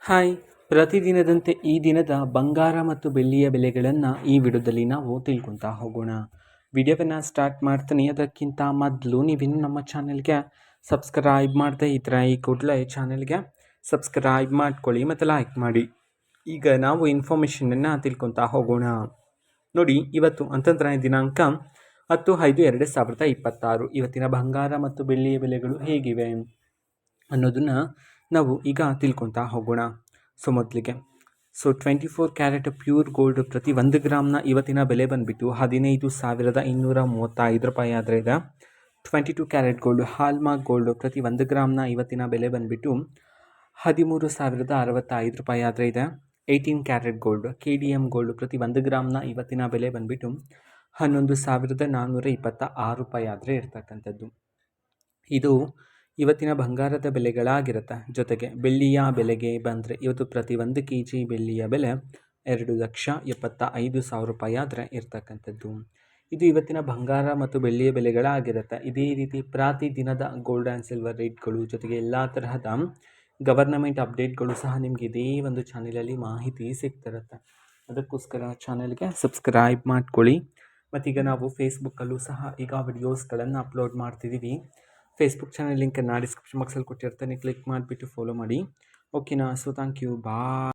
Hi, ಪ್ರತಿದಿನದಂತೆ ಈ ದಿನದ ಬಂಗಾರ ಮತ್ತು ಬೆಳ್ಳಿಯ ಬೆಲೆಗಳನ್ನು ಈ ವಿಡಿಯೋದಲ್ಲಿ ನಾವು ತಿಳ್ಕೊತಾ ಹೋಗೋಣ. ವಿಡಿಯೋವನ್ನು ಸ್ಟಾರ್ಟ್ ಮಾಡ್ತೀನಿ. ಅದಕ್ಕಿಂತ ಮೊದಲು ನೀವಿನ್ನು ನಮ್ಮ ಚಾನೆಲ್ಗೆ ಸಬ್ಸ್ಕ್ರೈಬ್ ಮಾಡದೇ ಇದ್ದರೆ ಈ ಕೂಡಲೇ ಚಾನೆಲ್ಗೆ ಸಬ್ಸ್ಕ್ರೈಬ್ ಮಾಡ್ಕೊಳ್ಳಿ ಮತ್ತು ಲೈಕ್ ಮಾಡಿ. ಈಗ ನಾವು ಇನ್ಫಾರ್ಮೇಷನನ್ನು ತಿಳ್ಕೊತಾ ಹೋಗೋಣ. ನೋಡಿ, ಇವತ್ತು ಅಂತಂದ್ರೆ ದಿನಾಂಕ 10/5/2026. ಇವತ್ತಿನ ಬಂಗಾರ ಮತ್ತು ಬೆಳ್ಳಿಯ ಬೆಲೆಗಳು ಹೇಗಿವೆ ಅನ್ನೋದನ್ನು ನಾವು ಈಗ ತಿಳ್ಕೊತಾ ಹೋಗೋಣ. ಮೊದಲಿಗೆ 24 ಕ್ಯಾರೆಟ್ ಪ್ಯೂರ್ ಗೋಲ್ಡ್ ಪ್ರತಿ 1 ಗ್ರಾಮ್ನ ಇವತ್ತಿನ ಬೆಲೆ ಬಂದುಬಿಟ್ಟು 15,235 ರೂಪಾಯಿ ಆದರೆ ಇದೆ. 22 ಕ್ಯಾರೆಟ್ ಗೋಲ್ಡ್ ಹಾಲ್ಮಾರ್ಕ್ ಗೋಲ್ಡ್ ಪ್ರತಿ 1 ಗ್ರಾಮ್ನ ಇವತ್ತಿನ ಬೆಲೆ ಬಂದುಬಿಟ್ಟು 13,065 ರೂಪಾಯಿ ಆದರೆ ಇದೆ. 18 ಕ್ಯಾರೆಟ್ ಗೋಲ್ಡ್ KDM ಗೋಲ್ಡ್ ಪ್ರತಿ 1 ಗ್ರಾಮ್ನ ಇವತ್ತಿನ ಬೆಲೆ ಬಂದುಬಿಟ್ಟು 11,426 ರೂಪಾಯಿ ಆದರೆ ಇರ್ತಕ್ಕಂಥದ್ದು. ಇದು ಇವತ್ತಿನ ಬಂಗಾರದ ಬೆಲೆಗಳಾಗಿರುತ್ತೆ. ಜೊತೆಗೆ ಬೆಳ್ಳಿಯ ಬೆಲೆಗೆ ಬಂದರೆ ಇವತ್ತು ಪ್ರತಿ 1 kg ಬೆಳ್ಳಿಯ ಬೆಲೆ 2,75,000 ರೂಪಾಯಿ ಆದರೆ ಇರ್ತಕ್ಕಂಥದ್ದು. ಇದು ಇವತ್ತಿನ ಬಂಗಾರ ಮತ್ತು ಬೆಳ್ಳಿಯ ಬೆಲೆಗಳಾಗಿರುತ್ತೆ. ಇದೇ ರೀತಿ ಪ್ರತಿದಿನದ ಗೋಲ್ಡ್ ಆ್ಯಂಡ್ ಸಿಲ್ವರ್ ರೇಟ್ಗಳು ಜೊತೆಗೆ ಎಲ್ಲ ತರಹದ ಗವರ್ನಮೆಂಟ್ ಅಪ್ಡೇಟ್ಗಳು ಸಹ ನಿಮಗೆ ಇದೇ ಒಂದು ಚಾನಲಲ್ಲಿ ಮಾಹಿತಿ ಸಿಗ್ತಿರುತ್ತೆ. ಅದಕ್ಕೋಸ್ಕರ ಚಾನಲ್ಗೆ ಸಬ್ಸ್ಕ್ರೈಬ್ ಮಾಡ್ಕೊಳ್ಳಿ. ಮತ್ತೀಗ ನಾವು ಫೇಸ್ಬುಕ್ಕಲ್ಲೂ ಸಹ ಈಗ ವಿಡಿಯೋಸ್ಗಳನ್ನು ಅಪ್ಲೋಡ್ ಮಾಡ್ತಿದ್ದೀವಿ. ಫೇಸ್ಬುಕ್ ಚಾನಲ್ ಲಿಂಕನ್ನು ಡಿಸ್ಕ್ರಿಪ್ಷನ್ ಬಾಕ್ಸಲ್ಲಿ ಕೊಟ್ಟಿರ್ತಾನೆ, ಕ್ಲಿಕ್ ಮಾಡಿಬಿಟ್ಟು ಫಾಲೋ ಮಾಡಿ. ಓಕೆನಾ? So thank you, bye.